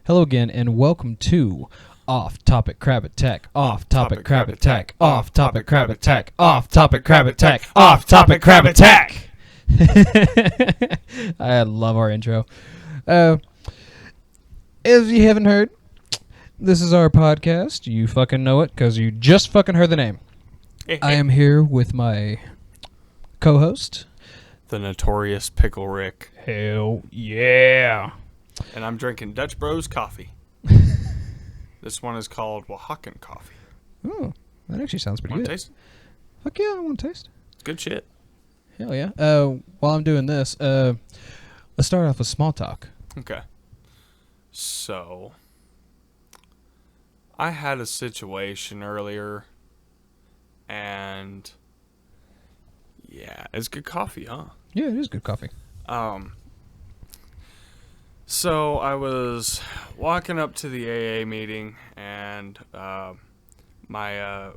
Hello again, and welcome to Off-Topic Crab Attack. Off-Topic Crab Attack. Off-Topic Crab Attack. Off-Topic Crab Attack. Off-Topic Crab Attack. I love our intro. If you haven't heard, this is our podcast. You fucking know it because you just fucking heard the name. I am here with my co-host, the notorious Pickle Rick. Hell yeah. And I'm drinking Dutch Bros coffee. This one is called Oaxacan coffee. Oh, that actually sounds pretty Want good. to taste? Fuck yeah, I want to taste. It's good shit. Hell yeah. While I'm doing this, let's start off with small talk. Okay. So, I had a situation earlier, and yeah, it's good coffee, huh? Yeah, it is good coffee. So I was walking up to the AA meeting, and my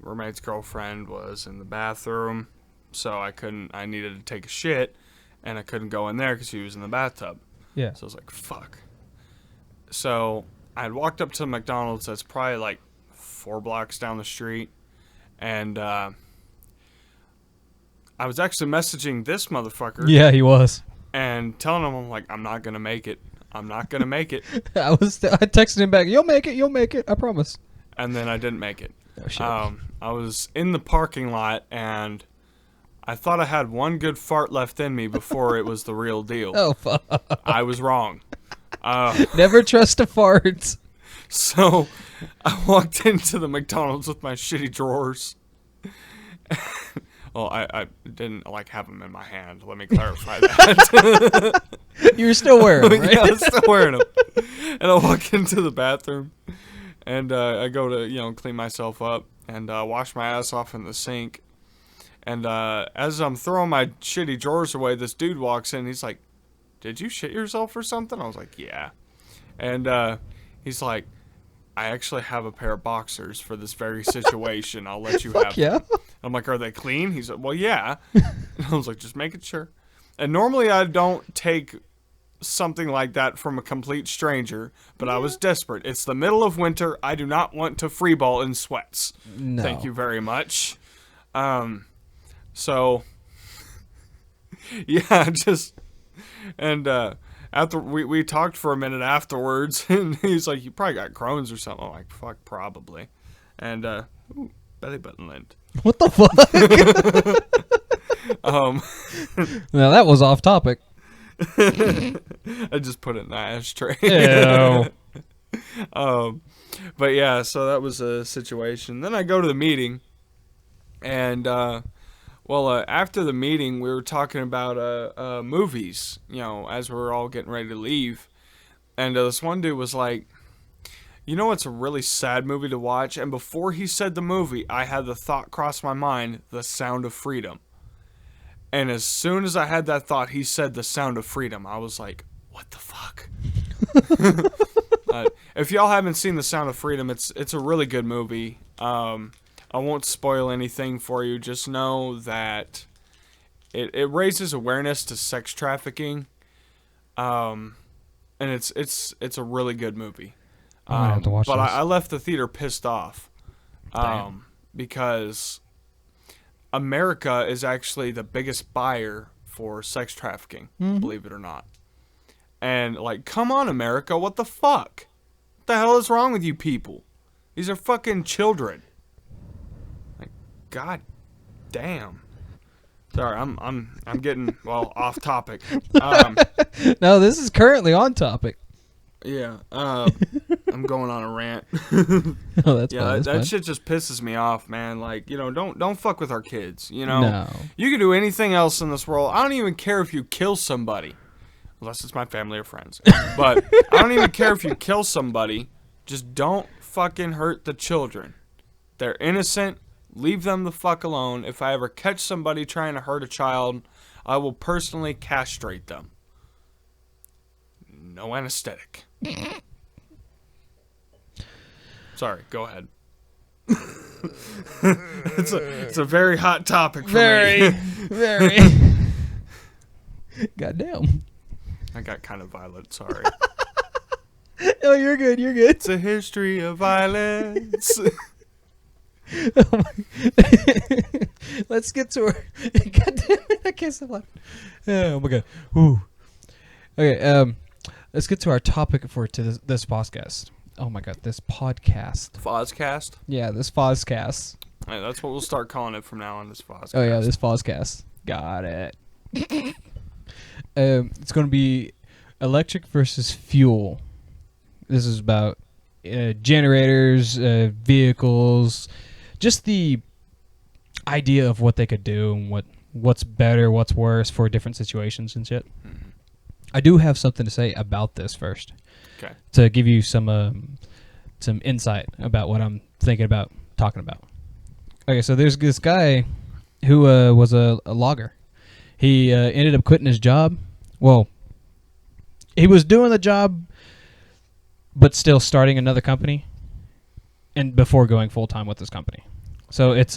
roommate's girlfriend was in the bathroom, so I needed to take a shit, and I couldn't go in there because she was in the bathtub. Yeah. So I was like, fuck. So I had walked up to the McDonald's that's probably like 4 blocks down the street, and I was actually messaging this motherfucker. Yeah, he was. And telling him, I'm like, I'm not going to make it. I'm not going to make it. I texted him back, you'll make it, I promise. And then I didn't make it. Oh, shit. I was in the parking lot, and I thought I had one good fart left in me before it was the real deal. Oh, fuck. I was wrong. Never trust a fart. So I walked into the McDonald's with my shitty drawers. Well, I didn't, have them in my hand. Let me clarify that. You were still wearing them, right? Yeah, I was still wearing them. And I walk into the bathroom, and I go to, clean myself up and wash my ass off in the sink. And as I'm throwing my shitty drawers away, this dude walks in. He's like, did you shit yourself or something? I was like, yeah. And he's like, I actually have a pair of boxers for this very situation. I'll let you have them. I'm like, are they clean? He's like, well, yeah. And I was like, just making sure. And normally I don't take something like that from a complete stranger, but I was desperate. It's the middle of winter. I do not want to freeball in sweats. No. Thank you very much. So, yeah, and after we talked for a minute afterwards, and he's like, you probably got Crohn's or something. I'm like, fuck, probably. And, belly button lint. What the fuck? Now that was off topic. I just put it in the ashtray. Ew. But yeah, so that was a situation. Then I go to the meeting, and after the meeting, we were talking about movies, as we were all getting ready to leave. And this one dude was like, you know what's a really sad movie to watch? And before he said the movie, I had the thought cross my mind, The Sound of Freedom. And as soon as I had that thought, he said The Sound of Freedom. I was like, what the fuck? If y'all haven't seen The Sound of Freedom, it's a really good movie. I won't spoil anything for you. Just know that it raises awareness to sex trafficking. And it's a really good movie. I'm gonna have to watch but this. I left the theater pissed off. Because America is actually the biggest buyer for sex trafficking, believe it or not. And come on, America, what the fuck? What the hell is wrong with you people? These are fucking children. God damn. Sorry, I'm getting off topic. No, this is currently on topic. Yeah. I'm going on a rant. Oh, that's yeah, fine. that shit just pisses me off, man. Don't fuck with our kids. No. You can do anything else in this world. I don't even care if you kill somebody, unless it's my family or friends. But I don't even care if you kill somebody. Just don't fucking hurt the children. They're innocent. Leave them the fuck alone. If I ever catch somebody trying to hurt a child, I will personally castrate them. No anesthetic. Sorry, go ahead. It's a very hot topic for me. Very. Goddamn. I got kind of violent, sorry. Oh, you're good. You're good. It's a history of violence. Oh my. Let's get to our. God damn it! I can't stop laughing. Oh my god. Ooh. Okay. Let's get to our topic for this podcast. Oh my god, this podcast. Fozcast? Yeah, this Fozcast. Yeah, that's what we'll start calling it from now on. This Fozcast. Oh yeah, this Fozcast. Got it. It's going to be electric versus fuel. This is about generators, vehicles, just the idea of what they could do and what's better, what's worse for different situations and shit. Mm-hmm. I do have something to say about this first. Okay. To give you some insight about what I'm thinking about talking about. Okay, so there's this guy who was a logger. He ended up quitting his job. Well, he was doing the job, but still starting another company, and before going full time with this company. So it's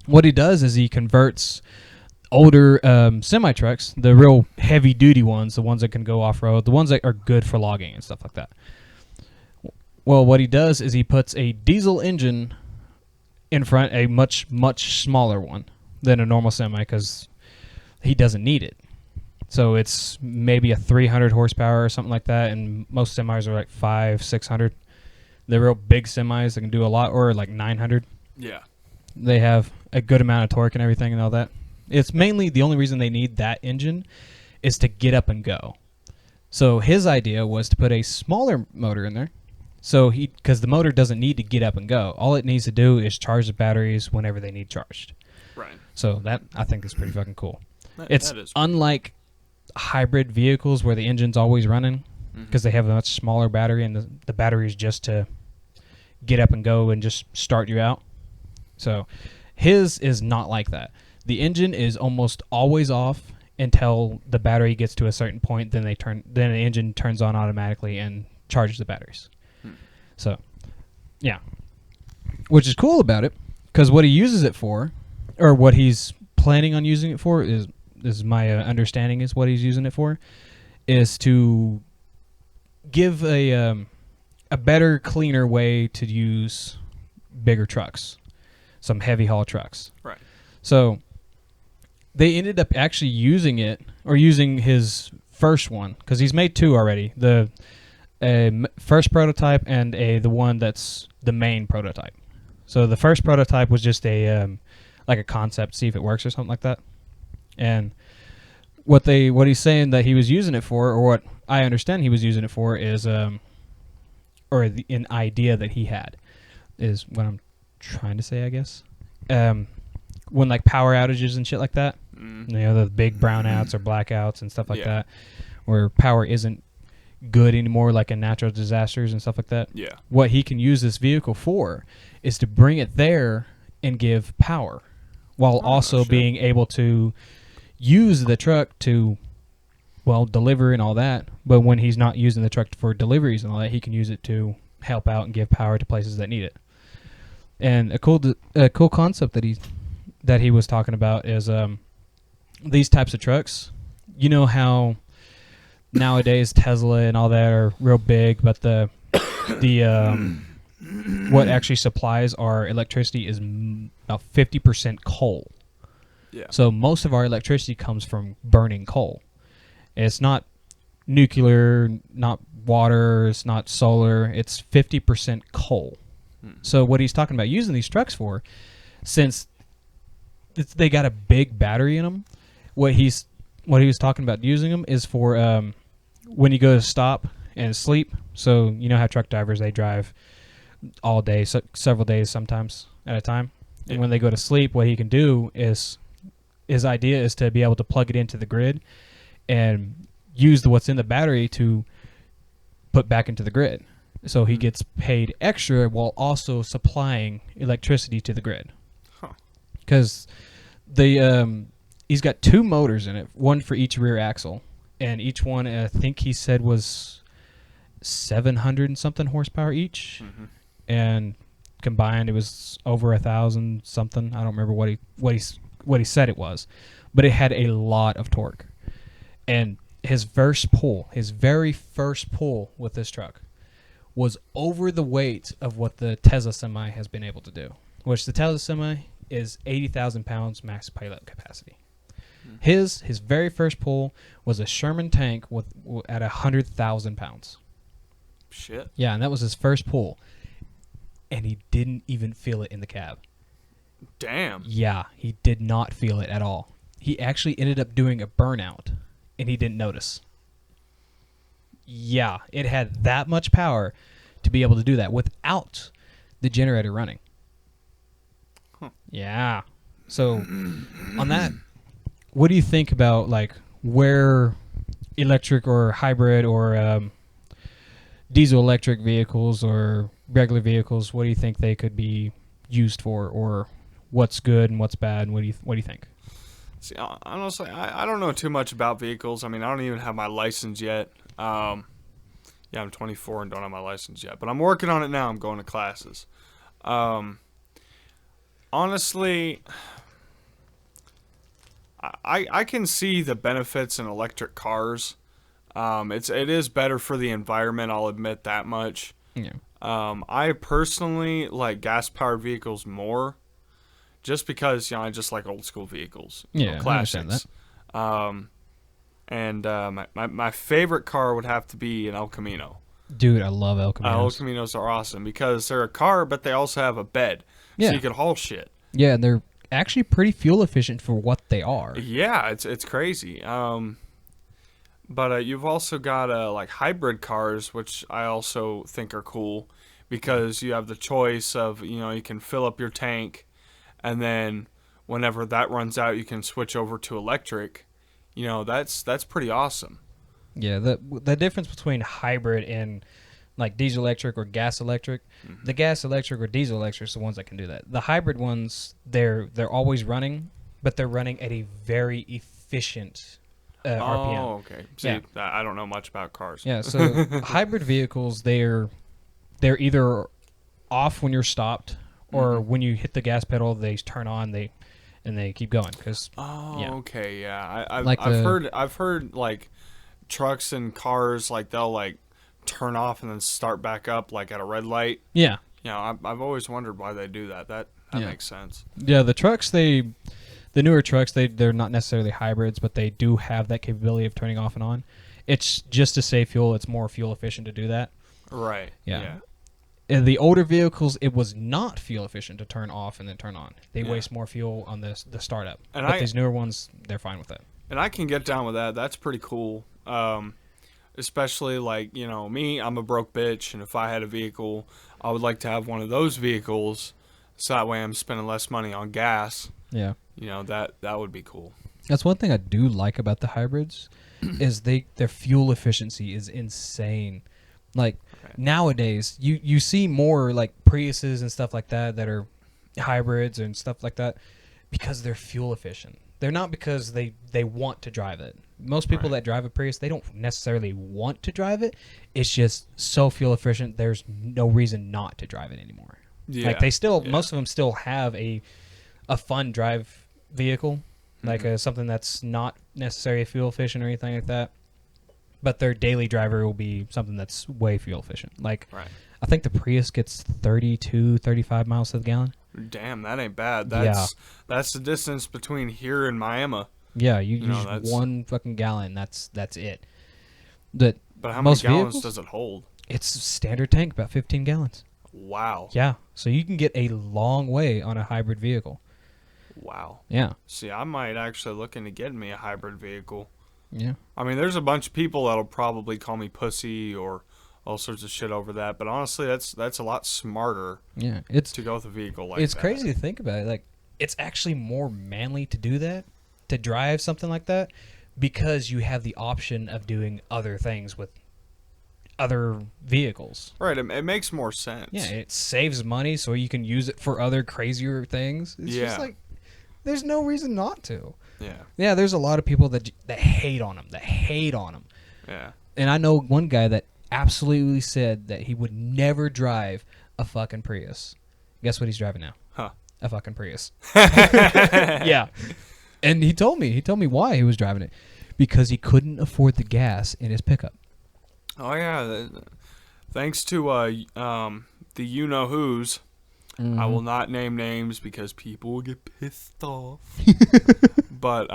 what he does is he converts older semi trucks, the real heavy duty ones, the ones that can go off road, the ones that are good for logging and stuff like that. Well, what he does is he puts a diesel engine in front, a much smaller one than a normal semi, because he doesn't need it. So it's maybe a 300 horsepower or something like that, and most semis are like 500-600. They're real big semis that can do a lot, or like 900. Yeah. They have a good amount of torque and everything and all that. It's mainly the only reason they need that engine is to get up and go. So his idea was to put a smaller motor in there. So because the motor doesn't need to get up and go. All it needs to do is charge the batteries whenever they need charged. Right. So that, I think, is pretty fucking cool. It's unlike hybrid vehicles where the engine's always running, because they have a much smaller battery, and the battery is just to get up and go and just start you out. So his is not like that. The engine is almost always off until the battery gets to a certain point. Then the engine turns on automatically and charges the batteries. So, yeah, which is cool about it, because what he uses it for, or what he's planning on using it for, is my understanding is what he's using it for, is to give a better, cleaner way to use bigger trucks, some heavy haul trucks. Right. So they ended up actually using it, or using his first one, because he's made two already. The first prototype and the one that's the main prototype. So the first prototype was just like a concept, see if it works or something like that. And what he's saying that he was using it for, or what I understand he was using it for, is an idea that he had, is what I'm trying to say, I guess. When like power outages and shit like that, the big brownouts or blackouts and stuff like that, where power isn't good anymore, like in natural disasters and stuff like that. Yeah. What he can use this vehicle for is to bring it there and give power, while also being able to use the truck to, well, deliver and all that. But when he's not using the truck for deliveries and all that, he can use it to help out and give power to places that need it. And a cool concept that he was talking about is these types of trucks. You know how nowadays Tesla and all that are real big, but the what actually supplies our electricity is about 50% coal. Yeah. So most of our electricity comes from burning coal. It's not nuclear, not water, it's not solar. It's 50% coal. So what he's talking about using these trucks for, since they got a big battery in them, what he was talking about using them is for when you go to stop and sleep. So you know how truck drivers, they drive all day, several days sometimes at a time. Yeah. And when they go to sleep, what he can do is, his idea is to be able to plug it into the grid and use what's in the battery to put back into the grid. So he gets paid extra while also supplying electricity to the grid. Because he's got two motors in it, one for each rear axle, and each one, I think he said, was 700 and something horsepower each, and combined it was over 1,000 something. I don't remember what he said it was, but it had a lot of torque. And his very first pull with this truck was over the weight of what the Tesla Semi has been able to do, which the Tesla Semi is 80,000 pounds max payload capacity. His very first pull was a Sherman tank at 100,000 pounds. Shit. Yeah, and that was his first pull. And he didn't even feel it in the cab. Damn. Yeah, he did not feel it at all. He actually ended up doing a burnout, and he didn't notice. Yeah, it had that much power to be able to do that without the generator running. Huh. Yeah. So, on that, what do you think about, like, where electric or hybrid or diesel electric vehicles or regular vehicles, what do you think they could be used for, or what's good and what's bad, and what do you think? See, honestly, I don't know too much about vehicles. I mean, I don't even have my license yet. Yeah, I'm 24 and don't have my license yet, but I'm working on it now. I'm going to classes. Honestly, I can see the benefits in electric cars. It is better for the environment. I'll admit that much. Yeah. I personally like gas-powered vehicles more, just because I just like old school vehicles. Classics. I understand that. My favorite car would have to be an El Camino. Dude, I love El Caminos. El Caminos are awesome because they're a car, but they also have a bed, so you can haul shit. Yeah, and they're actually pretty fuel efficient for what they are. Yeah, it's crazy. But you've also got like hybrid cars, which I also think are cool because you have the choice of you can fill up your tank, and then whenever that runs out, you can switch over to electric. That's pretty awesome. Yeah, the difference between hybrid and like diesel electric or gas electric, the gas electric or diesel electric is the ones that can do that. The hybrid ones, they're always running, but they're running at a very efficient RPM. Oh, okay. See, I don't know much about cars. Yeah, so hybrid vehicles, they're either off when you're stopped, or when you hit the gas pedal, they turn on. And they keep going because. Okay, yeah. I've heard like trucks and cars, like they'll like turn off and then start back up like at a red light. Yeah. I've always wondered why they do that. That makes sense. Yeah, the trucks, the newer trucks, they're not necessarily hybrids, but they do have that capability of turning off and on. It's just to save fuel. It's more fuel efficient to do that. Right. Yeah. In the older vehicles, it was not fuel efficient to turn off and then turn on. They waste more fuel on the startup. But these newer ones, they're fine with that. And I can get down with that. That's pretty cool. Especially like, me, I'm a broke bitch, and if I had a vehicle, I would like to have one of those vehicles so that way I'm spending less money on gas. Yeah. That would be cool. That's one thing I do like about the hybrids is their fuel efficiency is insane. Like nowadays, you see more like Priuses and stuff like that are hybrids and stuff like that because they're fuel efficient. They're not because they want to drive it. Most people that drive a Prius, they don't necessarily want to drive it. It's just so fuel efficient, there's no reason not to drive it anymore. Yeah. Like most of them still have a fun drive vehicle, like something that's not necessarily fuel efficient or anything like that. But their daily driver will be something that's way fuel efficient. Like, I think the Prius gets 32, 35 miles to the gallon. Damn, that ain't bad. That's the distance between here and Miami. Yeah, you use 1 fucking gallon. That's it. But how many gallons does it hold? It's a standard tank, about 15 gallons. Wow. Yeah, so you can get a long way on a hybrid vehicle. Wow. Yeah. See, I might actually look into getting me a hybrid vehicle. Yeah. I mean, there's a bunch of people that'll probably call me pussy or all sorts of shit over that, but honestly, that's a lot smarter. Yeah, to go with a vehicle like that. It's crazy to think about it. Like, it's actually more manly to do that, to drive something like that, because you have the option of doing other things with other vehicles. Right, it makes more sense. Yeah, it saves money, so you can use it for other crazier things. It's just like, there's no reason not to. Yeah. Yeah, there's a lot of people that hate on them. Yeah. And I know one guy that absolutely said that he would never drive a fucking Prius. Guess what he's driving now? Huh. A fucking Prius. Yeah. And he told me why he was driving it. Because he couldn't afford the gas in his pickup. Oh, yeah. thanks to the you-know-whos, I will not name names because people will get pissed off. But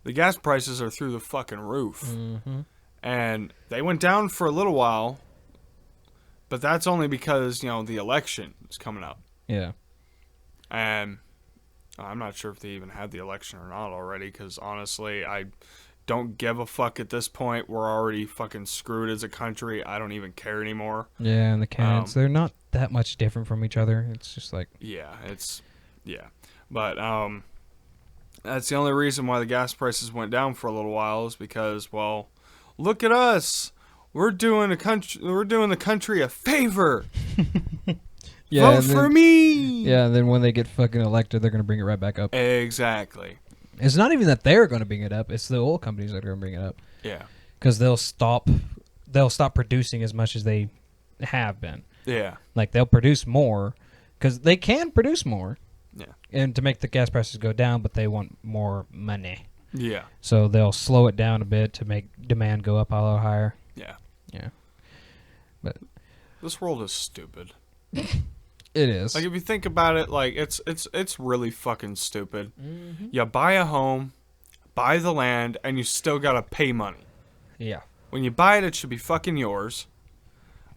the gas prices are through the fucking roof. Mm-hmm. And they went down for a little while, but that's only because, the election is coming up. Yeah. And I'm not sure if they even had the election or not already, because honestly, I don't give a fuck at this point. We're already fucking screwed as a country. I don't even care anymore. Yeah, and the candidates, they're not that much different from each other. It's just like... Yeah. But that's the only reason why the gas prices went down for a little while is because, well, look at us. We're doing the country a favor. Vote for me. Yeah, and then when they get fucking elected, they're going to bring it right back up. Exactly. It's not even that they're going to bring it up. It's the oil companies that are going to bring it up. Yeah. Because they'll stop producing as much as they have been. Yeah. Like, they'll produce more because they can produce more. Yeah. And to make the gas prices go down, but they want more money. Yeah. So they'll slow it down a bit to make demand go up a little higher. Yeah. Yeah. But this world is stupid. it is. Like, if you think about it, like, it's really fucking stupid. Mm-hmm. You buy a home, buy the land, and you still gotta pay money. Yeah. When you buy it, it should be fucking yours.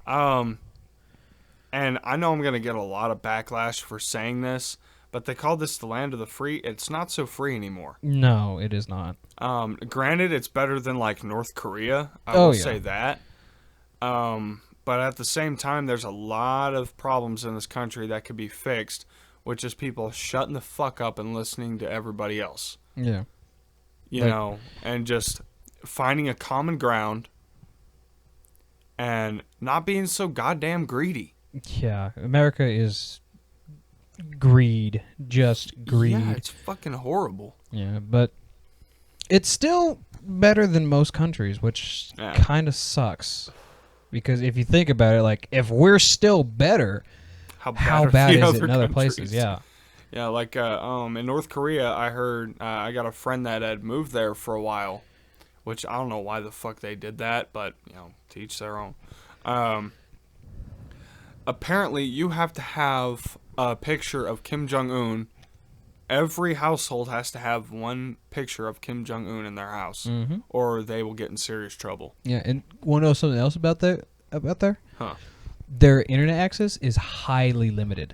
And I know I'm gonna get a lot of backlash for saying this, but they call this the land of the free. It's not so free anymore. No, it is not. Granted, it's better than, like, North Korea. I will say that. But at the same time, there's a lot of problems in this country that could be fixed, which is people shutting the fuck up and listening to everybody else. Yeah. You know, and just finding a common ground and not being so goddamn greedy. Yeah. America is greed. Just greed. Yeah, it's fucking horrible. Yeah, but it's still better than most countries, which kind of sucks. Because if you think about it, like, if we're still better, how bad is it in other places? Yeah. Yeah, like, in North Korea, I heard, I got a friend that had moved there for a while, which I don't know why the fuck they did that, but, to each their own. Apparently, you have to have a picture of Kim Jong-un. Every household has to have one picture of Kim Jong-un in their house, or they will get in serious trouble. Yeah, and want to know something else about there? Huh. Their internet access is highly limited.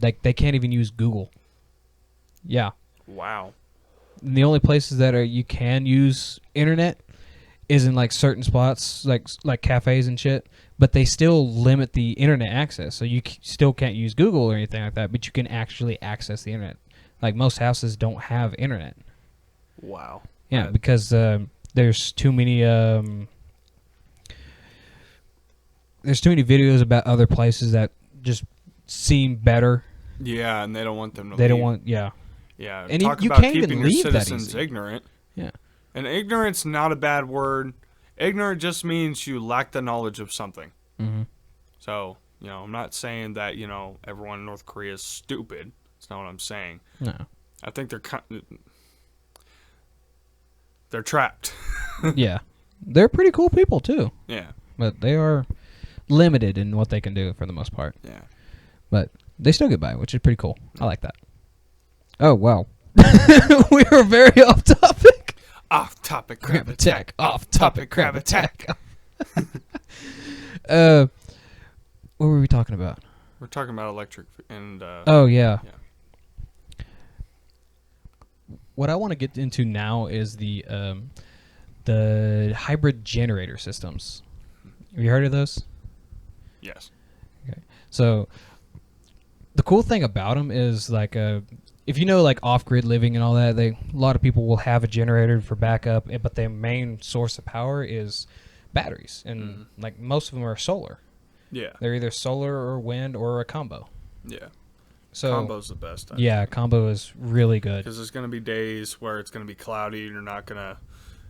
Like, they can't even use Google. Yeah. Wow. And the only places that you can use internet is in, like, certain spots, like cafes and shit. But they still limit the internet access, so you still can't use Google or anything like that. But you can actually access the internet. Like, most houses don't have internet. Wow. Yeah, because there's too many videos about other places that just seem better. Yeah, and they don't want them to They leave. don't want, yeah. Yeah, and talk you about can't keeping even your leave that citizens easy. ignorant. Yeah. And ignorance not a bad word. Ignorant just means you lack the knowledge of something. Mm-hmm. So, I'm not saying that, everyone in North Korea is stupid. That's not what I'm saying. No. I think they're trapped. Yeah. They're pretty cool people, too. Yeah. But they are limited in what they can do for the most part. Yeah. But they still get by, which is pretty cool. I like that. Oh, wow. We are very off topic. Off topic crab attack. Off topic crab attack. What were we talking about? We're talking about electric and Oh, yeah. Yeah. What I want to get into now is the hybrid generator systems. Have you heard of those? Yes. Okay. So the cool thing about them is, like, if you know, like, off-grid living and all that, a lot of people will have a generator for backup, but their main source of power is batteries, and like, most of them are solar. Yeah. They're either solar or wind or a combo. Yeah. So Combo's the best. I think combo is really good. Because there's going to be days where it's going to be cloudy and you're not going to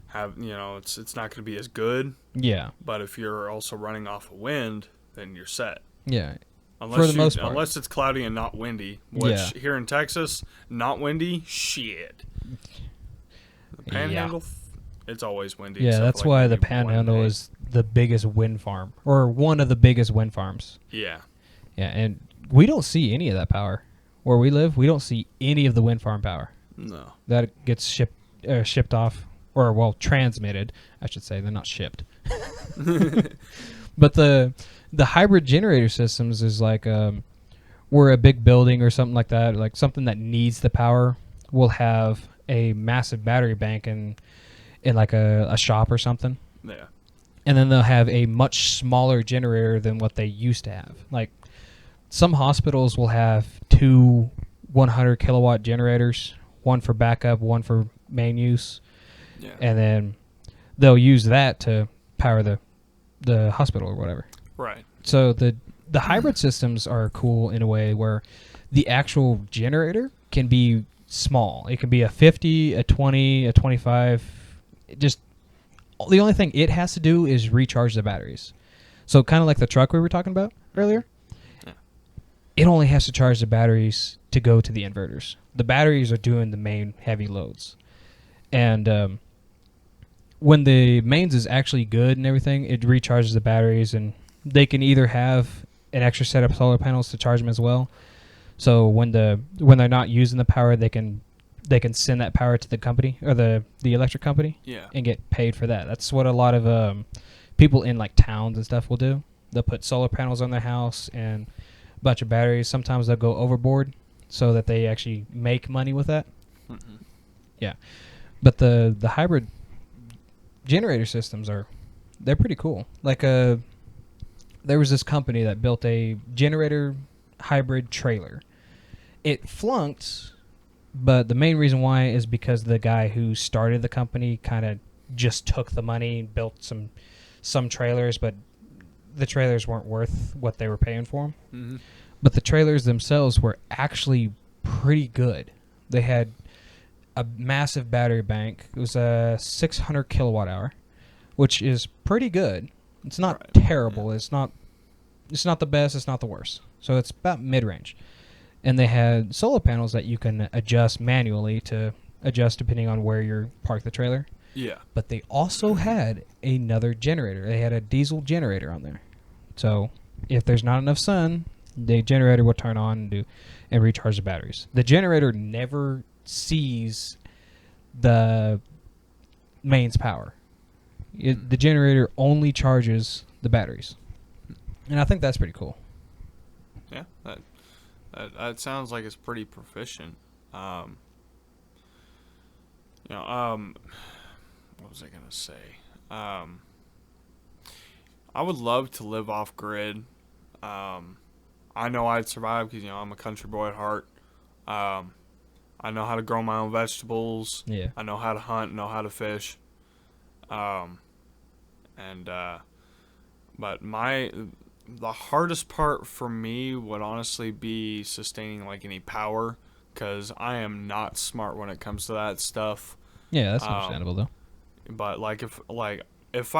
have, it's not going to be as good. Yeah. But if you're also running off of wind, then you're set. Yeah. Unless For the most part. Unless it's cloudy and not windy, which here in Texas, not windy, shit. The Panhandle, it's always windy. Yeah, except that's for, like, why the maybe one Panhandle day. is the biggest wind farm, or one of the biggest wind farms. Yeah. Yeah, and we don't see any of that power. Where we live, we don't see any of the wind farm power. No. That gets shipped off, or, well, transmitted, I should say. They're not shipped. But the hybrid generator systems is like, we're a big building or something like that, like something that needs the power, will have a massive battery bank in like a shop or something. Yeah. And then they'll have a much smaller generator than what they used to have. Like, some hospitals will have 2 100 kilowatt generators, one for backup, one for main use. Yeah. And then they'll use that to power the hospital or whatever. Right. So the hybrid systems are cool in a way where the actual generator can be small. It can be a 50, a 20, a 25. Just the only thing it has to do is recharge the batteries. So kind of like the truck we were talking about earlier. Yeah. It only has to charge the batteries to go to the inverters. The batteries are doing the main heavy loads. And when the mains is actually good and everything, it recharges the batteries, and they can either have an extra set of solar panels to charge them as well. So when they're not using the power, they can send that power to the company, or the electric company, Yeah. and get paid for that. That's what a lot of people in like towns and stuff will do. They'll put solar panels on their house and a bunch of batteries. Sometimes they'll go overboard so that they actually make money with that. Mm-hmm. Yeah. But the hybrid generator systems they're pretty cool. Like there was this company that built a generator hybrid trailer. It flunked, but the main reason why is because the guy who started the company kind of just took the money and built some trailers, but the trailers weren't worth what they were paying for them. Mm-hmm. But the trailers themselves were actually pretty good. They had a massive battery bank. It was a 600 kilowatt hour, which is pretty good. It's not Right. terrible. Yeah. It's not the best. It's not the worst. So it's about mid-range. And they had solar panels that you can adjust manually to adjust depending on where you park the trailer. Yeah. But they also had another generator. They had a diesel generator on there. So if there's not enough sun, the generator will turn on and recharge the batteries. The generator never sees the mains power. The generator only charges the batteries. And I think that's pretty cool. Yeah. That sounds like it's pretty proficient. What was I gonna say? I would love to live off grid. I know I'd survive because I'm a country boy at heart. I know how to grow my own vegetables. Yeah. I know how to hunt, know how to fish. But the hardest part for me would honestly be sustaining like any power, because I am not smart when it comes to that stuff. Yeah, that's understandable though. But if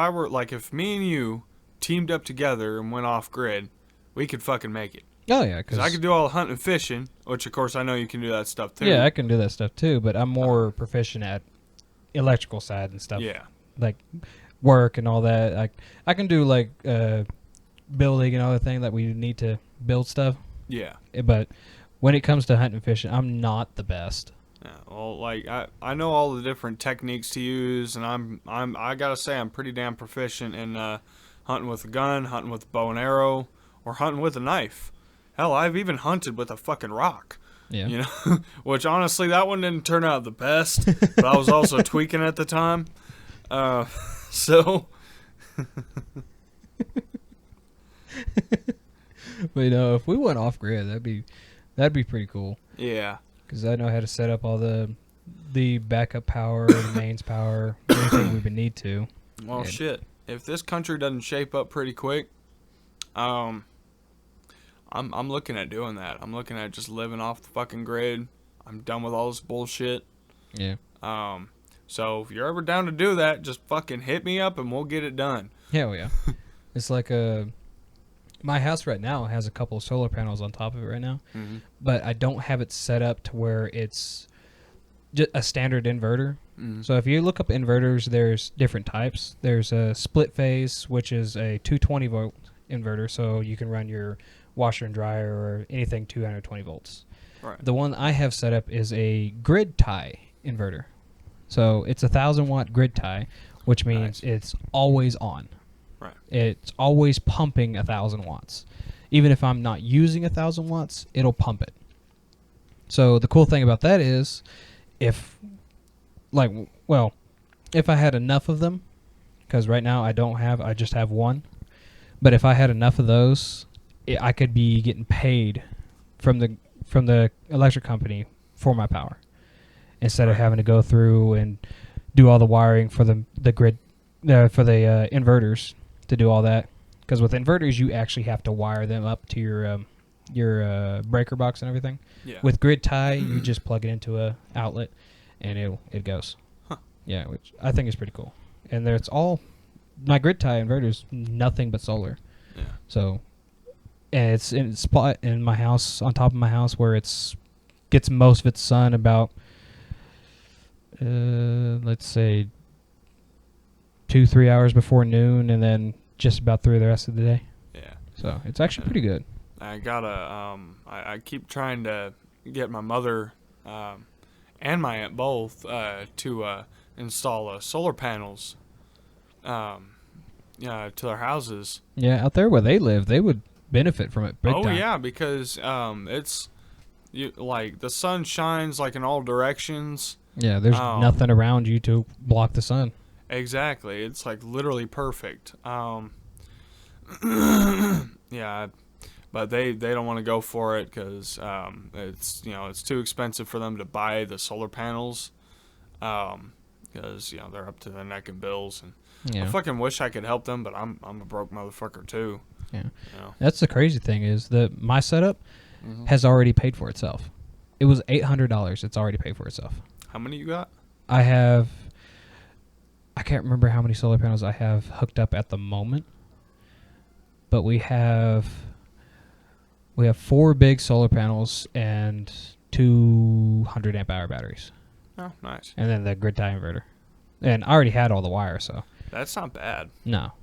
me and you teamed up together and went off grid, we could fucking make it. Oh yeah, Because I could do all the hunting and fishing, which of course I know you can do that stuff too. Yeah, I can do that stuff too, but I'm more proficient at electrical side and stuff. Yeah. Like work and all that. Like I can do like building and other thing that we need to build stuff. Yeah. But when it comes to hunting and fishing, I'm not the best. Yeah. Well, like I know all the different techniques to use, and I gotta say I'm pretty damn proficient in hunting with a gun, hunting with a bow and arrow, or hunting with a knife. Hell, I've even hunted with a fucking rock. Yeah. Which honestly, that one didn't turn out the best, but I was also tweaking at the time. So. But if we went off grid, that'd be pretty cool. Yeah. Because I know how to set up all the backup power, the mains power, anything we would need to. Well, shit. If this country doesn't shape up pretty quick, I'm looking at doing that. I'm looking at just living off the fucking grid. I'm done with all this bullshit. Yeah. So if you're ever down to do that, just fucking hit me up and we'll get it done. Hell yeah. It's like my house right now has a couple of solar panels on top of it right now, Mm-hmm. but I don't have it set up to where it's a standard inverter. So if you look up inverters, there's different types. There's a split phase, which is a 220 volt inverter, so you can run your washer and dryer or anything 220 volts. Right. The one I have set up is a grid tie inverter. So it's a 1,000-watt grid tie, which means it's always on. Right. It's always pumping 1,000 watts. Even if I'm not using 1,000 watts, it'll pump it. So the cool thing about that is, if I had enough of them, because right now I just have one. But if I had enough of those, I could be getting paid from the electric company for my power, instead of having to go through and do all the wiring for the grid, for the inverters to do all that. Because with inverters, you actually have to wire them up to your breaker box and everything. Yeah. With grid tie, you just plug it into a outlet, and it goes. Huh. Yeah, which I think is pretty cool. And it's all my grid tie inverters, nothing but solar. Yeah. So, and it's in a spot in my house, on top of my house, where gets most of its sun about, let's say, 2-3 hours before noon, and then just about through the rest of the day. Yeah. So it's actually pretty good. I gotta. I keep trying to get my mother and my aunt both to install solar panels. To their houses. Yeah, out there where they live, they would benefit from it big time. Oh yeah, because it's like the sun shines like in all directions. Yeah, there's nothing around you to block the sun. Exactly, it's like literally perfect. Yeah, but they don't want to go for it because it's too expensive for them to buy the solar panels. Because they're up to their neck in bills, and I fucking wish I could help them, but I'm a broke motherfucker too. Yeah, that's the crazy thing is that my setup has already paid for itself. It was $800. It's already paid for itself. How many you got? I can't remember how many solar panels I have hooked up at the moment, but we have 4 big solar panels and 200 amp hour batteries. Oh, nice. And then the grid tie inverter. And I already had all the wire, so. That's not bad. No.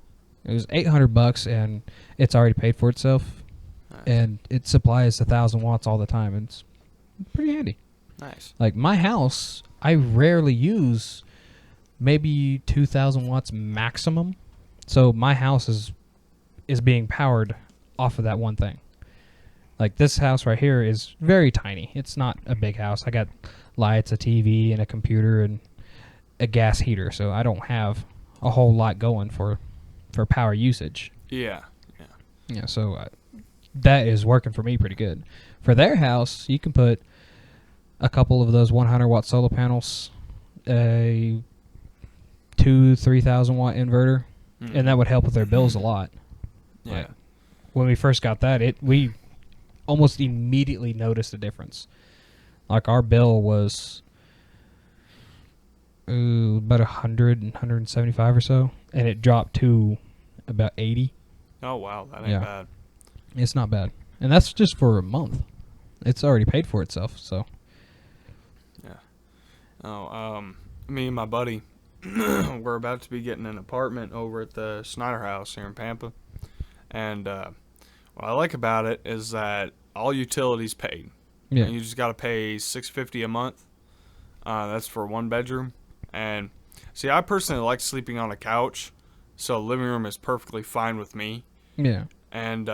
It was $800 and it's already paid for itself. Nice. And it supplies 1,000 watts all the time. And it's pretty handy. Nice. Like my house, I rarely use maybe 2,000 watts maximum. So my house is being powered off of that one thing. Like this house right here is very tiny. It's not a big house. I got lights, a TV, and a computer, and a gas heater. So I don't have a whole lot going for power usage. Yeah. So that is working for me pretty good. For their house, you can put a couple of those 100-watt solar panels, a 3,000 watt inverter, and that would help with their bills a lot. Yeah. Like, when we first got that, we almost immediately noticed a difference. Like our bill was about 175 or so, and it dropped to about 80. Oh wow, that ain't bad. It's not bad, and that's just for a month. It's already paid for itself. So yeah. Oh, me and my buddy, we're about to be getting an apartment over at the Snyder House here in Pampa, and what I like about it is that all utilities paid. yeah, And you just got to pay $650 a month. That's for one bedroom. And see, I personally like sleeping on a couch, so living room is perfectly fine with me. yeah, And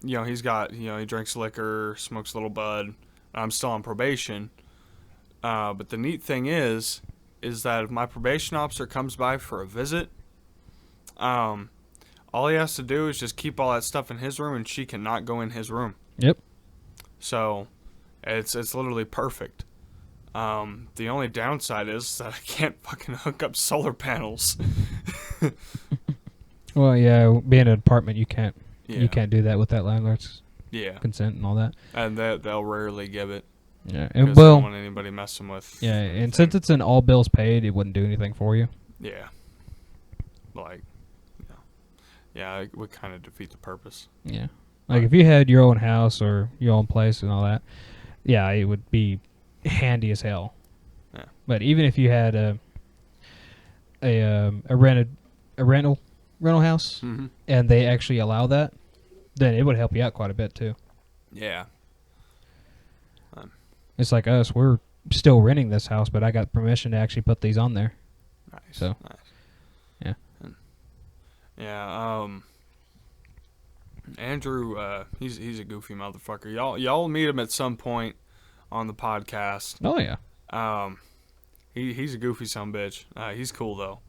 he's got he drinks liquor, smokes a little bud. I'm still on probation. But the neat thing is that if my probation officer comes by for a visit, all he has to do is just keep all that stuff in his room, and she cannot go in his room. yep. So it's literally perfect. The only downside is that I can't fucking hook up solar panels. Well, yeah, being an apartment, you can't do that with that landlord's consent and all that. And they'll rarely give it. Yeah, And and they don't want anybody messing with. yeah, and since it's an all bills paid, it wouldn't do anything for you. Yeah. Like, yeah, it would kind of defeat the purpose. Yeah, like if you had your own house or your own place and all that, yeah, it would be handy as hell. Yeah. But even if you had a rental house, Mm-hmm. and they actually allow that, then it would help you out quite a bit too. Yeah. It's like us; we're still renting this house, but I got permission to actually put these on there. Nice. So, nice. Yeah. Andrew, he's a goofy motherfucker. Y'all meet him at some point on the podcast. Oh yeah. He's a goofy son-of-a-bitch. He's cool though.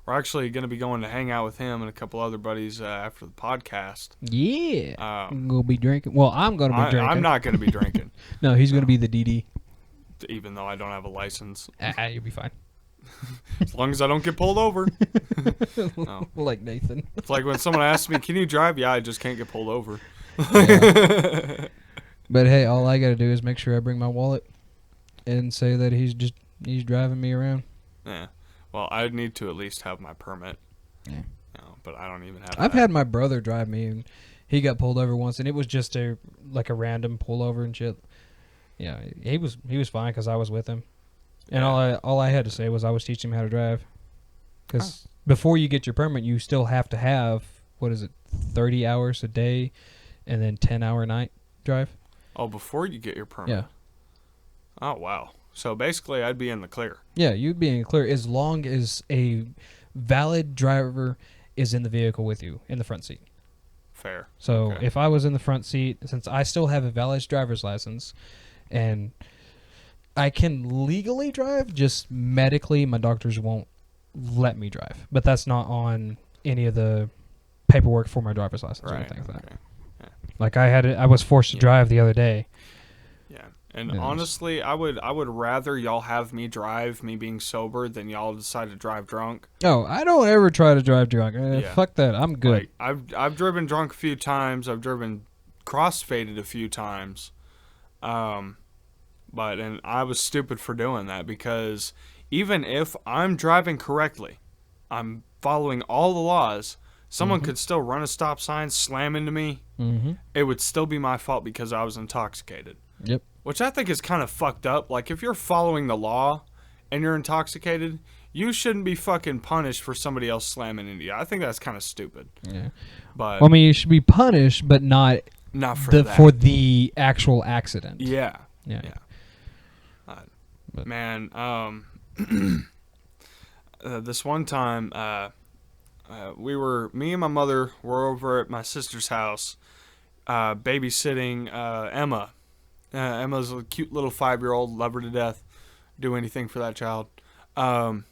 We're actually going to be going to hang out with him and a couple other buddies after the podcast. Yeah. We'll be drinking. Well, I'm going to be drinking. I'm not going to be drinking. No, he's going to be the DD. Even though I don't have a license. You'll be fine. As long as I don't get pulled over. No. Like Nathan. It's like when someone asks me, can you drive? Yeah, I just can't get pulled over. Yeah. But hey, all I got to do is make sure I bring my wallet and say that he's driving me around. Yeah. Well, I'd need to at least have my permit. Yeah. But I don't even have I've that. had my brother drive me, and he got pulled over once, and it was just a random pullover and shit. Yeah, he was fine because I was with him, and all I had to say was I was teaching him how to drive. Because before you get your permit, you still have to have 30 hours a day, and then 10-hour night drive. Oh, before you get your permit. Yeah. Oh wow. So basically, I'd be in the clear. Yeah, you'd be in clear as long as a valid driver is in the vehicle with you in the front seat. Fair. So Okay. if I was in the front seat, since I still have a valid driver's license, and I can legally drive, just medically my doctors won't let me drive. But that's not on any of the paperwork for my driver's license or anything like that. Yeah. Like I was forced to drive the other day. Yeah. And Yes. honestly, I would rather y'all have me drive, me being sober, than y'all decide to drive drunk. Oh, I don't ever try to drive drunk. Yeah. Fuck that. I'm good. Like, I've driven drunk a few times. I've driven cross-faded a few times. And I was stupid for doing that because even if I'm driving correctly, I'm following all the laws, someone could still run a stop sign, slam into me. Mm-hmm. It would still be my fault because I was intoxicated. Yep. Which I think is kind of fucked up. Like, if you're following the law and you're intoxicated, you shouldn't be fucking punished for somebody else slamming into you. I think that's kind of stupid. Yeah. But Well, I mean, you should be punished, but not for for the actual accident. Yeah. Yeah. Man, this one time, me and my mother were over at my sister's house, babysitting Emma. Emma's a cute little 5-year-old, love her to death, do anything for that child. But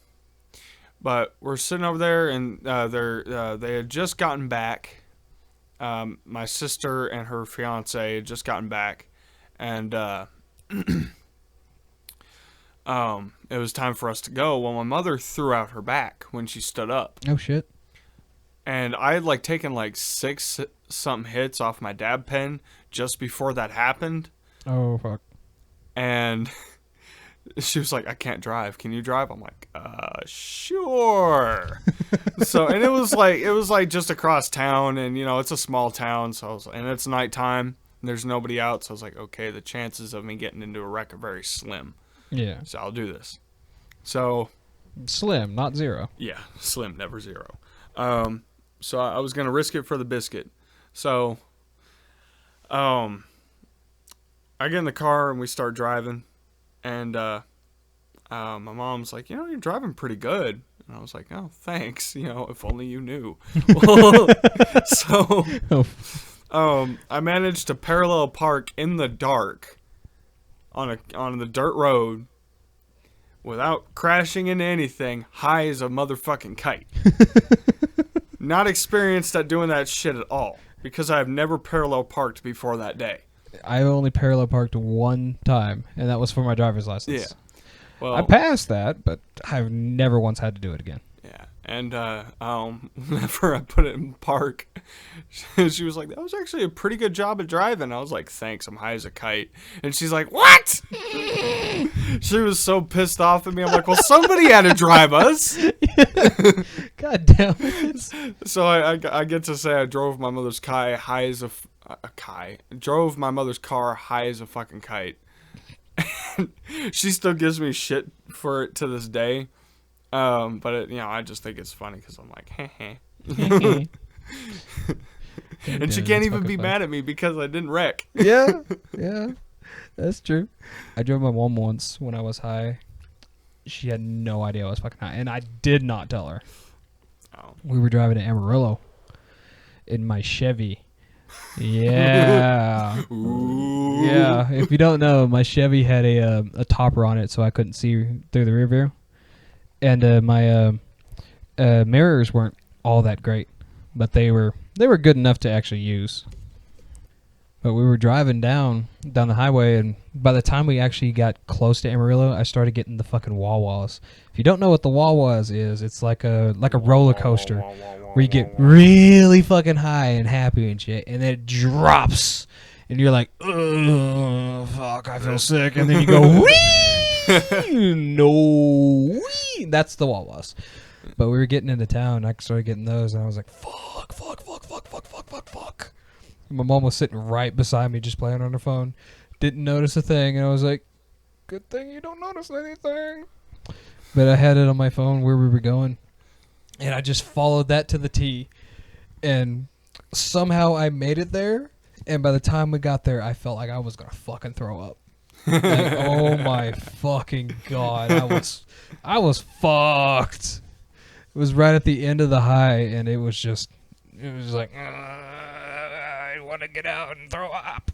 we're sitting over there, and they had just gotten back. My sister and her fiance had just gotten back, and it was time for us to go. Well, my mother threw out her back when she stood up. Oh shit. And I had taken 6 something hits off my dab pen just before that happened. Oh fuck. And she was like, "I can't drive. Can you drive?" I'm like, sure. So, and it was just across town, and it's a small town, and it's nighttime, and there's nobody out, so I was like, okay, the chances of me getting into a wreck are very slim. Yeah. So I'll do this. So Slim, not zero. yeah, slim, never zero. So I was gonna risk it for the biscuit. So I get in the car and we start driving, and my mom's like, you're driving pretty good. And I was like, oh, thanks. If only you knew. So I managed to parallel park in the dark on the dirt road without crashing into anything, high as a motherfucking kite. Not experienced at doing that shit at all, because I have never parallel parked before that day. I only parallel parked one time, and that was for my driver's license. Yeah. Well, I passed that, but I've never once had to do it again. yeah. And whenever I put it in park, she was like, that was actually a pretty good job of driving. I was like, thanks, I'm high as a kite. And she's like, what? She was so pissed off at me. I'm like, well, somebody had to drive us. God damn it. So I get to say I drove my mother's car high as drove my mother's car high as a fucking kite. She still gives me shit for it to this day. But it, I just think it's funny because I'm like, heh. And she can't even be mad at me because I didn't wreck. Yeah, that's true. I drove my mom once when I was high. She had no idea I was fucking high, and I did not tell her. Oh. We were driving to Amarillo in my Chevy. Yeah. Ooh. Yeah. If you don't know, my Chevy had a topper on it, so I couldn't see through the rear view, and my mirrors weren't all that great, but they were good enough to actually use. But we were driving down the highway, and by the time we actually got close to Amarillo, I started getting the fucking wah-wahs. If you don't know what the wah-wahs is, it's like a roller coaster where you get really fucking high and happy and shit, and then it drops, and you're like, ugh, fuck, I feel sick, and then you go, wee, no, wee. That's the wah-wahs. But we were getting into town, and I started getting those, and I was like, fuck. My mom was sitting right beside me just playing on her phone. Didn't notice a thing, and I was like, good thing you don't notice anything. But I had it on my phone where we were going, and I just followed that to the T. And somehow I made it there, and by the time we got there, I felt like I was going to fucking throw up. Like, oh my fucking God. I was fucked. It was right at the end of the high, and it was like, I want to get out and throw up.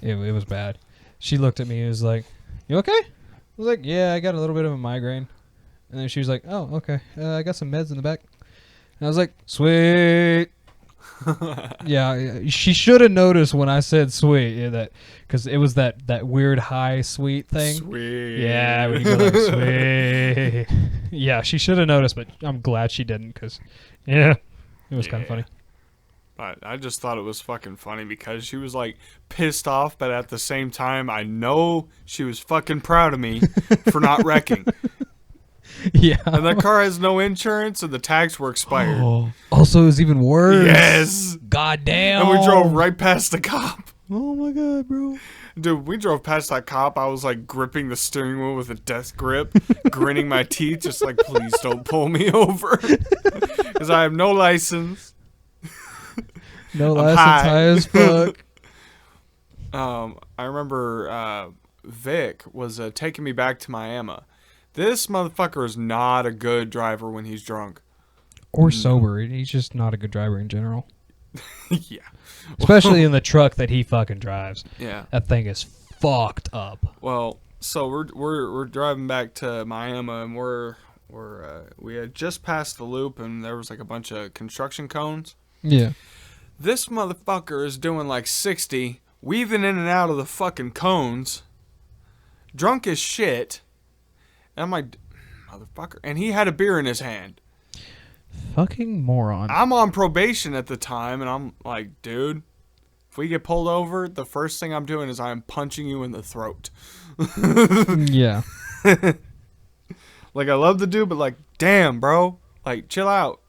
it was bad. She looked at me and was like, you okay? I was like, yeah, I got a little bit of a migraine. And then she was like, oh, okay. I got some meds in the back. And I was like, sweet. Yeah, she should have noticed when I said sweet. Yeah, because it was that weird high sweet thing. Sweet. Yeah, when you go like, sweet. Yeah, she should have noticed, but I'm glad she didn't because, yeah, it was kind of funny. But I just thought it was fucking funny because she was like pissed off, but at the same time, I know she was fucking proud of me for not wrecking. Yeah. And that car has no insurance and the tags were expired. Oh. Also, it was even worse. Yes. God damn. And we drove right past the cop. Oh my God, bro. Dude, we drove past that cop. I was like gripping the steering wheel with a death grip, grinning my teeth, just like, please don't pull me over. Because I have no license. No license, high as fuck. I remember Vic was taking me back to Miami. This motherfucker is not a good driver when he's drunk. Or sober. He's just not a good driver in general. Yeah. Especially in the truck that he fucking drives. Yeah. That thing is fucked up. Well, so we're driving back to Miami, and we had just passed the loop, and there was like a bunch of construction cones. Yeah. This motherfucker is doing like 60, weaving in and out of the fucking cones, drunk as shit. And I'm like, motherfucker. And he had a beer in his hand. Fucking moron. I'm on probation at the time, and I'm like, dude, if we get pulled over, the first thing I'm doing is I'm punching you in the throat. Yeah. Like, I love the dude, but like, damn, bro. Like, chill out.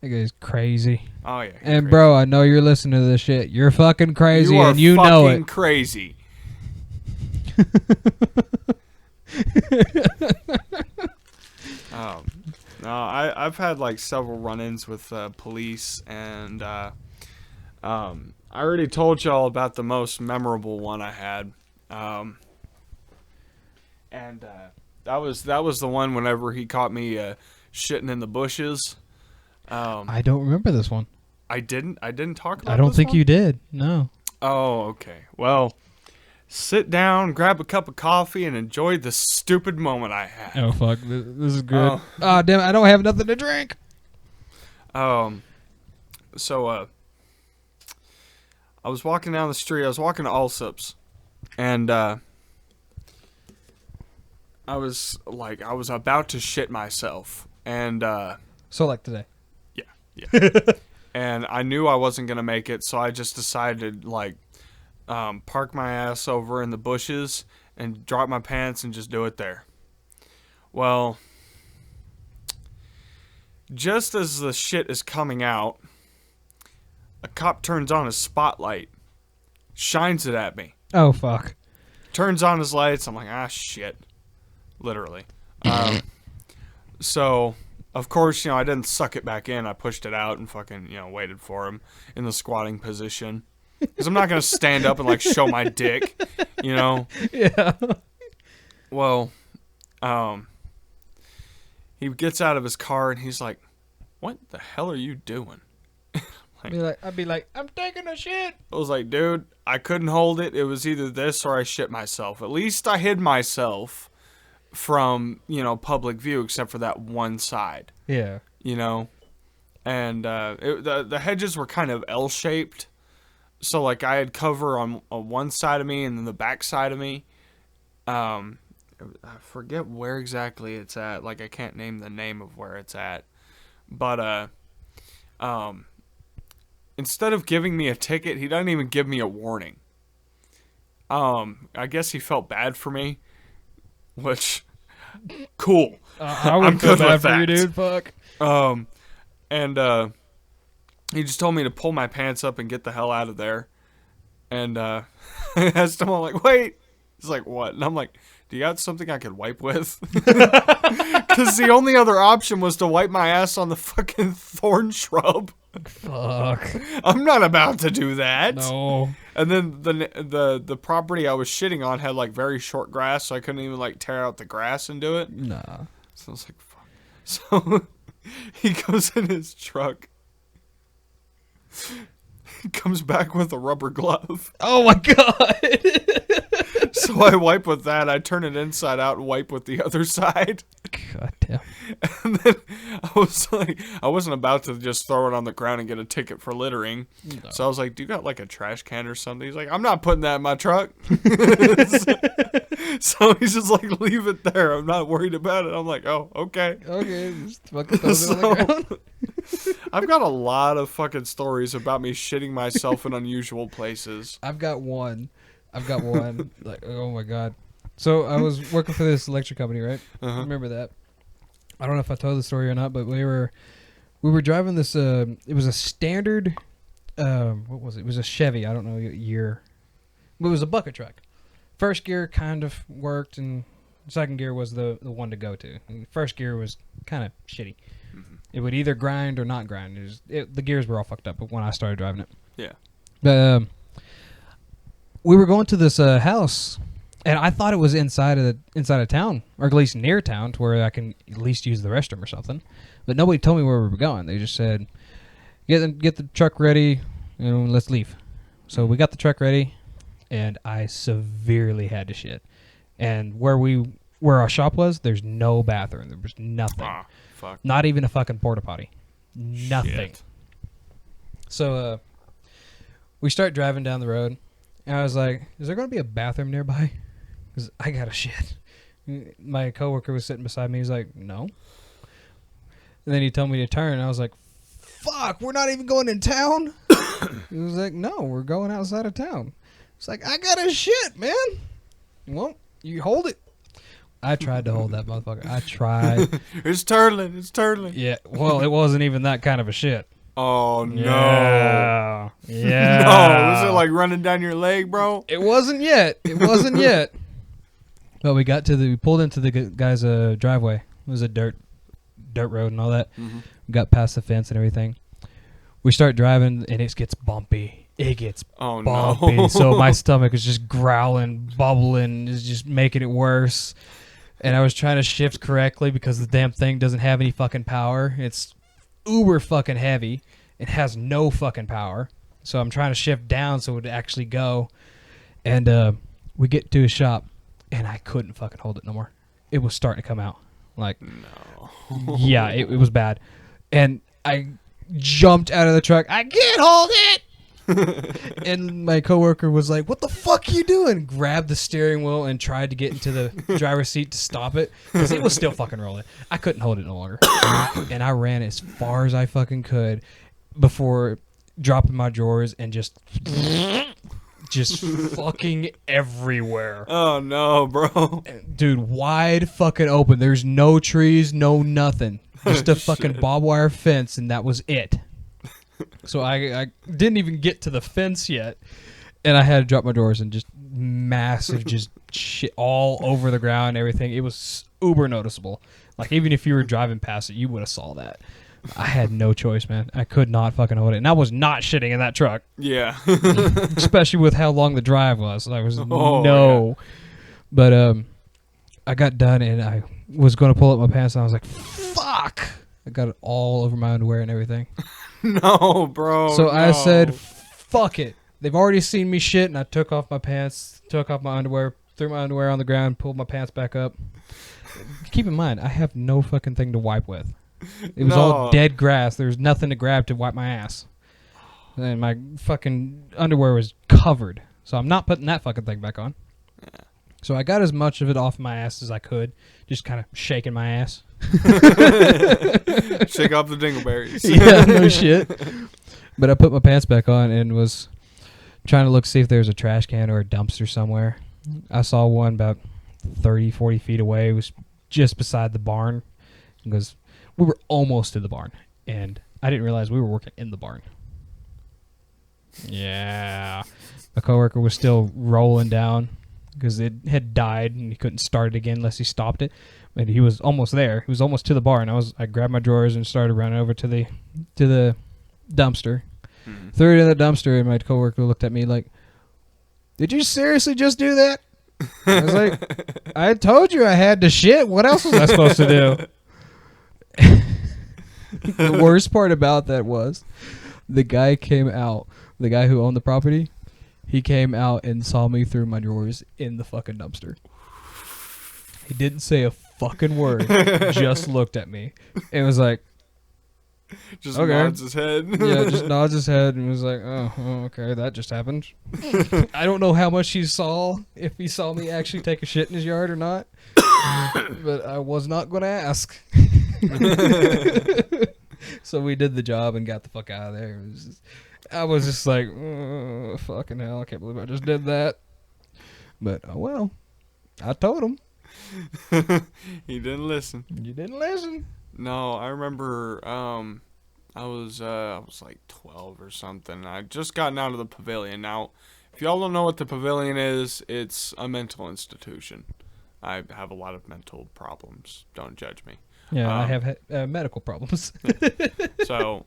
That guy's crazy. Oh, yeah. And, crazy. bro, I know you're listening to this shit. You're fucking crazy, and you know it. You are fucking crazy. No, I've had like several run-ins with police, and I already told y'all about the most memorable one I had, and that was the one whenever he caught me shitting in the bushes. I don't remember this one. I didn't talk about. I don't this think one? you did. No. Oh, okay. Well, sit down, grab a cup of coffee, and enjoy the stupid moment I had. Oh fuck, this is good. Oh damn, I don't have nothing to drink. So I was walking down the street. I was walking to Allsup's, and I was about to shit myself, and So like today. Yeah. And I knew I wasn't gonna make it, so I just decided like park my ass over in the bushes and drop my pants and just do it there. Well, just as the shit is coming out, a cop turns on his spotlight shines it at me. Oh, fuck. Turns on his lights. I'm like, ah, shit. Literally. So, of course, I didn't suck it back in. I pushed it out and fucking, waited for him in the squatting position. Because I'm not going to stand up and, like, show my dick, Yeah. Well, he gets out of his car and he's like, what the hell are you doing? I'd be like, I'm taking a shit. I was like, dude, I couldn't hold it. It was either this or I shit myself. At least I hid myself from, public view, except for that one side. Yeah. And the hedges were kind of L-shaped. So, like, I had cover on one side of me and then the back side of me. I forget where exactly it's at. Like, I can't name the name of where it's at. But, instead of giving me a ticket, he doesn't even give me a warning. I guess he felt bad for me, which, cool. I would feel bad for you, dude. Fuck. And he just told me to pull my pants up and get the hell out of there. And I asked him, I'm like, wait. He's like, what? And I'm like, do you got something I could wipe with? Because the only other option was to wipe my ass on the fucking thorn shrub. Fuck. I'm not about to do that. No. And then the property I was shitting on had, like, very short grass, so I couldn't even, like, tear out the grass and do it. Nah. So I was like, fuck. So he goes in his truck. He comes back with a rubber glove. Oh my god. So I wipe with that. I turn it inside out and wipe with the other side. God damn. And then I was like, I wasn't about to just throw it on the ground and get a ticket for littering. No. So I was like, do you got like a trash can or something? He's like, I'm not putting that in my truck. So he's just like, leave it there. I'm not worried about it. I'm like, oh, okay. Okay, just fucking throw it on the ground. I've got a lot of fucking stories about me shitting myself in unusual places. I've got one. Like, oh my god. So I was working for this electric company, right? Uh-huh. Remember that? I don't know if I told the story or not, but we were driving this. It was a standard. What was it? It was a Chevy. I don't know year. It was a bucket truck. First gear kind of worked, and second gear was the one to go to. And first gear was kind of shitty. Mm-hmm. It would either grind or not grind. The gears were all fucked up when I started driving it. Yeah. But we were going to this house, and I thought it was inside of town, or at least near town, to where I can at least use the restroom or something. But nobody told me where we were going. They just said, "Get the truck ready, let's leave." So we got the truck ready, and I severely had to shit. And where our shop was, there's no bathroom. There was nothing. Ah, fuck. Not even a fucking porta potty. Nothing. Shit. So we start driving down the road, and I was like, is there going to be a bathroom nearby? Because I got to shit. My coworker was sitting beside me. He's like, no. And then he told me to turn, and I was like, fuck, we're not even going in town? He was like, no, we're going outside of town. It's like, I got to shit, man. Well, you hold it. I tried to hold that motherfucker. I tried. It's turtling. Yeah, well, it wasn't even that kind of a shit. Oh, no. Yeah. No, was it like running down your leg, bro? It wasn't yet. But we pulled into the guy's driveway. It was a dirt road and all that. Mm-hmm. We got past the fence and everything. We start driving, and it gets bumpy. It gets bumpy. No. So my stomach is just growling, bubbling, is just making it worse. And I was trying to shift correctly because the damn thing doesn't have any fucking power. It's uber fucking heavy. It has no fucking power. So I'm trying to shift down so it would actually go. And we get to a shop, and I couldn't fucking hold it no more. It was starting to come out. Like, no. Yeah, it was bad. And I jumped out of the truck. I can't hold it! And my coworker was like, what the fuck are you doing? Grabbed the steering wheel and tried to get into the driver's seat to stop it because it was still fucking rolling. I couldn't hold it no longer. And I ran as far as I fucking could before dropping my drawers and just fucking everywhere. Oh no, bro. Dude, wide fucking open. There's no trees, no nothing. Just a fucking barbed wire fence, and that was it. So I didn't even get to the fence yet, And I had to drop my drawers and just massive, just shit all over the ground and everything. It was uber noticeable. Like, even if you were driving past it, you would have saw that. I had no choice, man. I could not fucking hold it. And I was not shitting in that truck. Yeah. Especially with how long the drive was. I was Yeah. But I got done and I was going to pull up my pants and I was like, fuck. I got it all over my underwear and everything. No, bro. So no. I said, fuck it. They've already seen me shit, and I took off my pants, took off my underwear, threw my underwear on the ground, pulled my pants back up. Keep in mind, I have no fucking thing to wipe with. It was all dead grass. There was nothing to grab to wipe my ass. And my fucking underwear was covered. So I'm not putting that fucking thing back on. Yeah. So I got as much of it off my ass as I could, just kind of shaking my ass. Shake off the dingleberries. Yeah, no shit. But I put my pants back on and was trying to look, see if there was a trash can or a dumpster somewhere. I saw one about 30, 40 feet away. It was just beside the barn because we were almost to the barn, and I didn't realize we were working in the barn. Yeah. My coworker was still rolling down because it had died, and he couldn't start it again unless he stopped it. And he was almost there. He was almost to the barn. I grabbed my drawers and started running over to the dumpster. Mm-hmm. Threw it in the dumpster, and my coworker looked at me like, "Did you seriously just do that?" I was like, "I told you I had to shit. What else was I supposed to do?" The worst part about that was the guy came out, the guy who owned the property, he came out and saw me through my drawers in the fucking dumpster. He didn't say a fucking word, just looked at me. It was like, just okay. nods his head. Yeah, just nods his head and was like, oh, okay, that just happened. I don't know how much he saw, if he saw me actually take a shit in his yard or not, but I was not going to ask. So we did the job and got the fuck out of there. I was just like, oh, fucking hell, I can't believe I just did that. But, oh well, I told him. He didn't listen. You didn't listen. No, I remember I was like 12 or something. I just gotten out of the pavilion. Now, if y'all don't know what the pavilion is, it's a mental institution. I have a lot of mental problems. Don't judge me. Yeah, I have medical problems. So,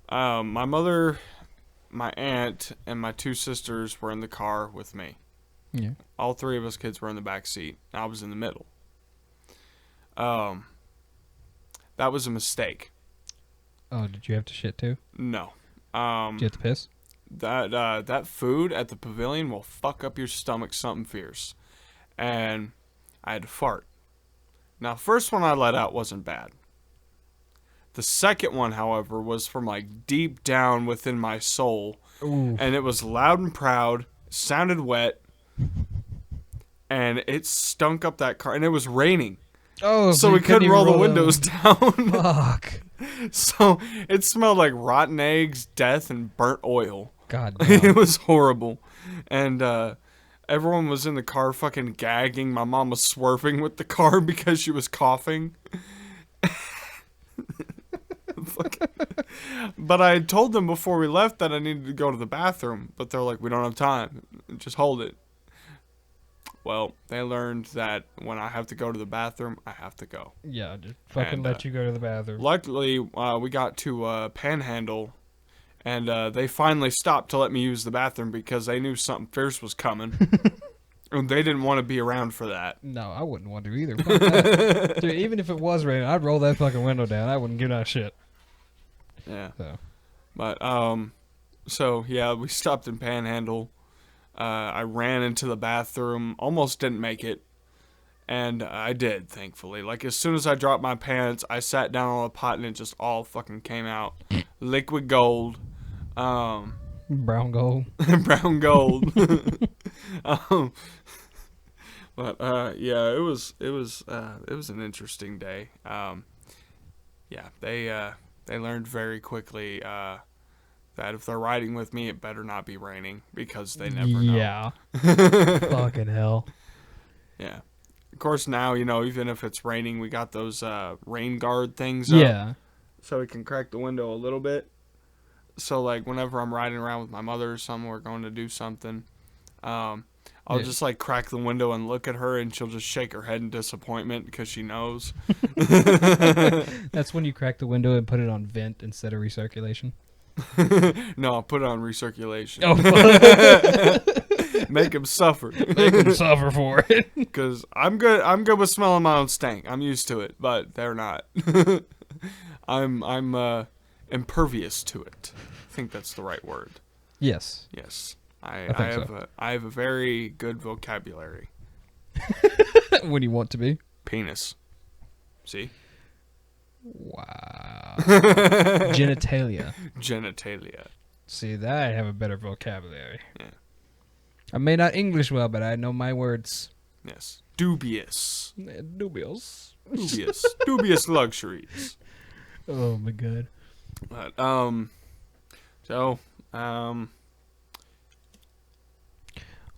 my mother, my aunt, and my two sisters were in the car with me. Yeah. All three of us kids were in the back seat. I was in the middle. That was a mistake. Oh, did you have to shit too? No. Did you have to piss? That food at the pavilion will fuck up your stomach something fierce. And I had to fart. Now, first one I let out wasn't bad. The second one, however, was from like deep down within my soul. Ooh. And it was loud and proud, sounded wet, and it stunk up that car. And it was raining. Oh, so we couldn't roll the windows down. Fuck. So it smelled like rotten eggs, death, and burnt oil. God damn. It was horrible. And everyone was in the car fucking gagging. My mom was swerving with the car because she was coughing. But I had told them before we left that I needed to go to the bathroom. But they're like, we don't have time. Just hold it. Well, they learned that when I have to go to the bathroom, I have to go. Yeah, just fucking And, let you go to the bathroom. Luckily, we got to Panhandle, and they finally stopped to let me use the bathroom because they knew something fierce was coming. And they didn't want to be around for that. No, I wouldn't want to either. Fuck that. Dude, even if it was raining, I'd roll that fucking window down. I wouldn't give a shit. Yeah. So. But, so, yeah, we stopped in Panhandle. I ran into the bathroom, almost didn't make it, and I did, thankfully. Like, as soon as I dropped my pants, I sat down on a pot, and it just all fucking came out. Liquid gold. Brown gold. Brown gold. But, yeah, it was an interesting day. Yeah, they learned very quickly, that if they're riding with me, it better not be raining because they never know. Yeah. Fucking hell. Yeah. Of course, now, even if it's raining, we got those rain guard things up. Yeah. So we can crack the window a little bit. So like whenever I'm riding around with my mother or something, we're going to do something. I'll just like crack the window and look at her, and she'll just shake her head in disappointment because she knows. That's when you crack the window and put it on vent instead of recirculation. No, I'll put it on recirculation. Oh, Make him suffer. Make him suffer for it. Because I'm good. I'm good with smelling my own stank. I'm used to it, but they're not. I'm impervious to it. I think that's the right word. Yes. Yes. I have a very good vocabulary. When you want to be. Penis. See? Wow. Genitalia. Genitalia. See, that I have a better vocabulary. Yeah. I may not English well, but I know my words. Yes. Dubious. Dubious. Dubious. Dubious luxuries. Oh my god. But,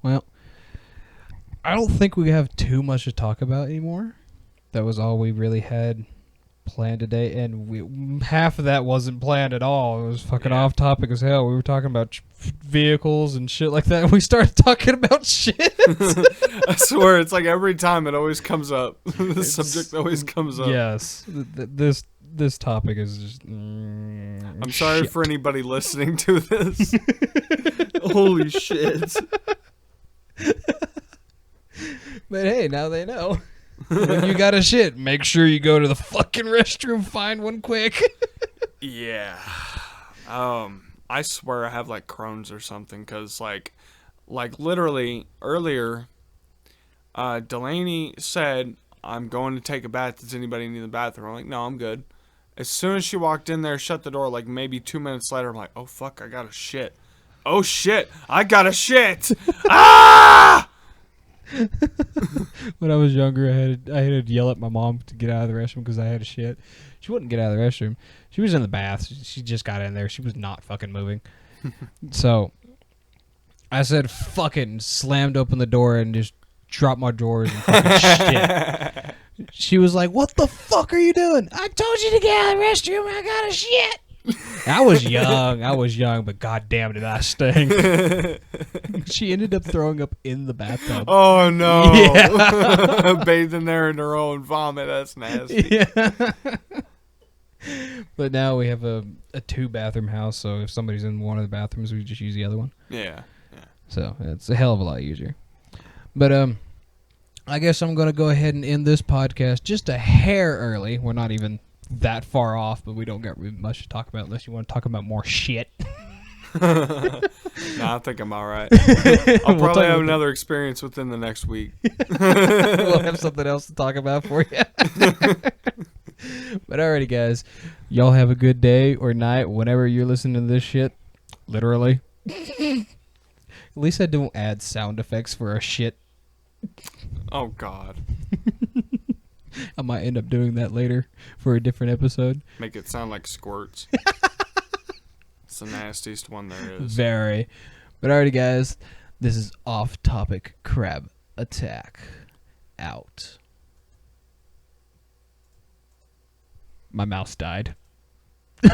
well, I don't think we have too much to talk about anymore. That was all we really had planned today, and half of that wasn't planned at all. It was fucking off topic as hell. We were talking about vehicles and shit like that, and we started talking about shit. I swear, it's like every time it always comes up. The subject always comes up. Yes. This topic is just... I'm sorry for anybody listening to this. Holy shit. But hey, now they know. When you got a shit, make sure you go to the fucking restroom, find one quick. Yeah. I swear I have like Crohn's or something, because like literally earlier, Delaney said, I'm going to take a bath. Does anybody need the bathroom? I'm like, no, I'm good. As soon as she walked in there, shut the door, like maybe 2 minutes later, I'm like, oh fuck, I got a shit. Oh shit, I got a shit. Ah! When I was younger, I had to yell at my mom to get out of the restroom because I had a shit. She wouldn't get out of the restroom. She was in the bath. She just got in there. She was not fucking moving. So I said, fucking slammed open the door and just dropped my drawers and fucking shit. She was like, what the fuck are you doing? I told you to get out of the restroom. I got a shit. I was young, but goddamn did I stink. She ended up throwing up in the bathtub. Oh no! Yeah. Bathed in there in her own vomit. That's nasty. Yeah. But now we have a 2-bathroom house, so if somebody's in one of the bathrooms, we just use the other one. Yeah. So it's a hell of a lot easier. But I guess I'm gonna go ahead and end this podcast just a hair early. We're not even that far off, but we don't got really much to talk about unless you want to talk about more shit. No, I think I'm all right. I'll probably have another experience within the next week. We'll have something else to talk about for you. But alrighty, guys. Y'all have a good day or night whenever you're listening to this shit. Literally. At least I don't add sound effects for a shit. Oh, God. I might end up doing that later for a different episode. Make it sound like squirts. It's the nastiest one there is. Very. But alrighty, guys. This is Off Topic Crab Attack. Out. My mouse died.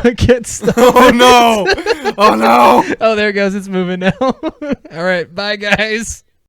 I can't stop. Oh, no! Oh, no! Oh, there it goes. It's moving now. Alright, bye, guys.